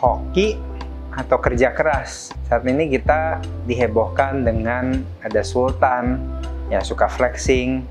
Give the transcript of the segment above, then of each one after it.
hoki atau kerja keras. Saat ini kita dihebohkan dengan ada sultan yang suka flexing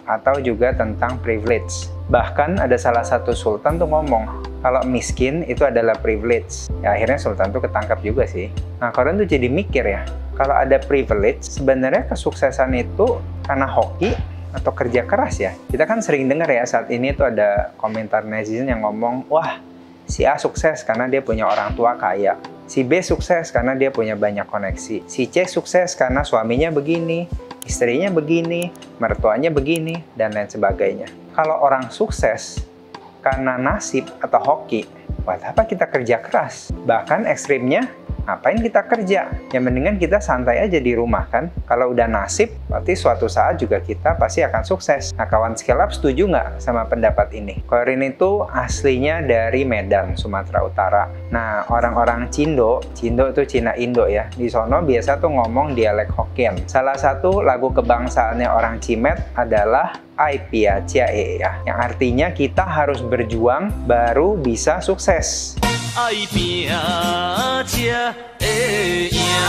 atau juga tentang privilege. Bahkan ada salah satu sultan tuh ngomong kalau miskin itu adalah privilege. Ya akhirnya sultan tuh ketangkap juga sih. Nah kalian tuh jadi mikir ya, kalau ada privilege sebenarnya kesuksesan itu karena hoki atau kerja keras ya. Kita kan sering dengar ya saat ini tuh ada komentar netizen yang ngomong, wah si A sukses karena dia punya orang tua kaya. Si B sukses karena dia punya banyak koneksi. Si C sukses karena suaminya begini, istrinya begini, mertuanya begini, dan lain sebagainya. Kalau orang sukses karena nasib atau hoki, buat apa kita kerja keras? Bahkan ekstrimnya, ngapain kita kerja? Ya mendingan kita santai aja di rumah kan. Kalau udah nasib, berarti suatu saat juga kita pasti akan sukses. Nah kawan Scale Up setuju nggak sama pendapat ini? Korin itu aslinya dari Medan, Sumatera Utara. Nah orang-orang Cindo itu Cina Indo ya. Di sono biasa tuh ngomong dialek Hokkien. Salah satu lagu kebangsaannya orang Cimet adalah Ai Pia Chia E ya. Yang artinya kita harus berjuang baru bisa sukses. Ai Pia Chia E ya.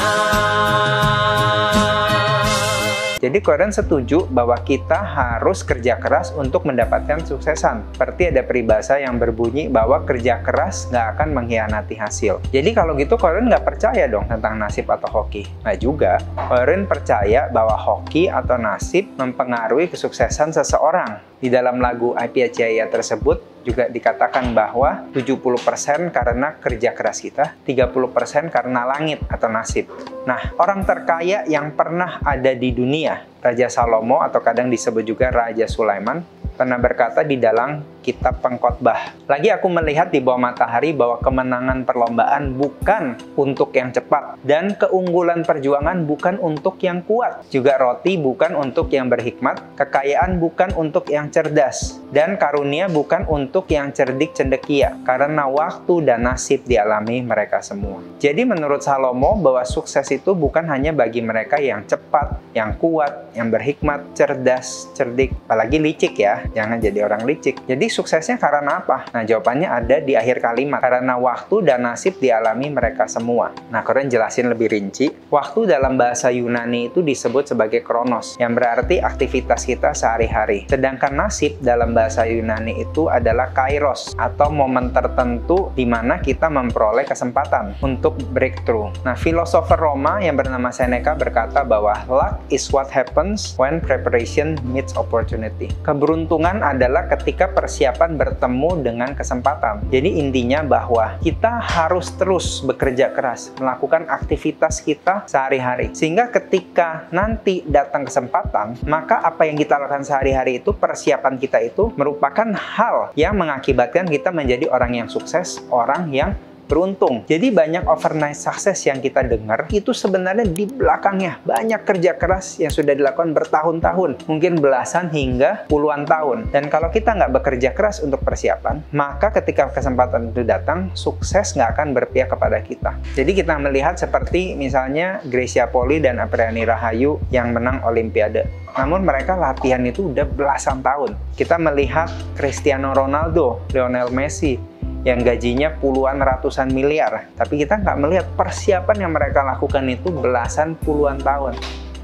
Jadi Koren setuju bahwa kita harus kerja keras untuk mendapatkan suksesan. Seperti ada peribahasa yang berbunyi bahwa kerja keras nggak akan mengkhianati hasil. Jadi kalau gitu Koren nggak percaya dong tentang nasib atau hoki. Nah juga, Koren percaya bahwa hoki atau nasib mempengaruhi kesuksesan seseorang. Di dalam lagu Ai Pia Chia E tersebut juga dikatakan bahwa 70% karena kerja keras kita, 30% karena langit atau nasib. Nah, orang terkaya yang pernah ada di dunia, Raja Salomo atau kadang disebut juga Raja Sulaiman, pernah berkata di dalam kitab Pengkhotbah. Lagi aku melihat di bawah matahari bahwa kemenangan perlombaan bukan untuk yang cepat dan keunggulan perjuangan bukan untuk yang kuat. Juga roti bukan untuk yang berhikmat, kekayaan bukan untuk yang cerdas, dan karunia bukan untuk yang cerdik cendekia, karena waktu dan nasib dialami mereka semua. Jadi menurut Salomo bahwa sukses itu bukan hanya bagi mereka yang cepat, yang kuat, yang berhikmat, cerdas, cerdik, apalagi licik ya. Jangan jadi orang licik. Jadi suksesnya karena apa? Nah jawabannya ada di akhir kalimat. Karena waktu dan nasib dialami mereka semua. Nah Koren jelasin lebih rinci. Waktu dalam bahasa Yunani itu disebut sebagai kronos, yang berarti aktivitas kita sehari-hari. Sedangkan nasib dalam bahasa Yunani itu adalah kairos, atau momen tertentu di mana kita memperoleh kesempatan untuk breakthrough. Nah filosofer Roma yang bernama Seneca berkata bahwa luck is what happens when preparation meets opportunity. Keberuntungan adalah ketika persiapan bertemu dengan kesempatan. Jadi intinya bahwa kita harus terus bekerja keras, melakukan aktivitas kita sehari-hari. Sehingga ketika nanti datang kesempatan, maka apa yang kita lakukan sehari-hari itu, persiapan kita itu merupakan hal yang mengakibatkan kita menjadi orang yang sukses, orang yang beruntung. Jadi banyak overnight success yang kita dengar itu sebenarnya di belakangnya banyak kerja keras yang sudah dilakukan bertahun-tahun, mungkin belasan hingga puluhan tahun. Dan kalau kita nggak bekerja keras untuk persiapan, maka ketika kesempatan itu datang, sukses nggak akan berpihak kepada kita. Jadi kita melihat seperti misalnya Gracia Poli dan Apriani Rahayu yang menang Olimpiade. Namun mereka latihan itu udah belasan tahun. Kita melihat Cristiano Ronaldo, Lionel Messi, yang gajinya puluhan ratusan miliar. Tapi kita nggak melihat persiapan yang mereka lakukan itu belasan puluhan tahun.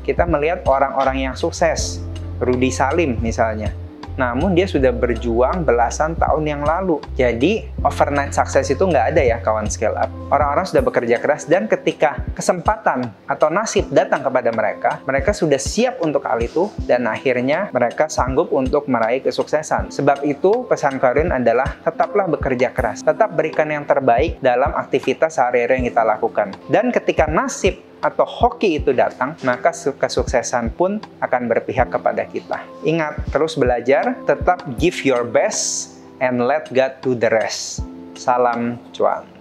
Kita melihat orang-orang yang sukses, Rudy Salim misalnya. Namun dia sudah berjuang belasan tahun yang lalu. Jadi overnight success itu nggak ada ya kawan Scale Up. Orang-orang sudah bekerja keras dan ketika kesempatan atau nasib datang kepada mereka, mereka sudah siap untuk hal itu dan akhirnya mereka sanggup untuk meraih kesuksesan. Sebab itu pesan Korin adalah tetaplah bekerja keras. Tetap berikan yang terbaik dalam aktivitas sehari-hari yang kita lakukan. Dan ketika nasib atau hoki itu datang, maka kesuksesan pun akan berpihak kepada kita. Ingat, terus belajar, tetap give your best, and let God do the rest. Salam cuan.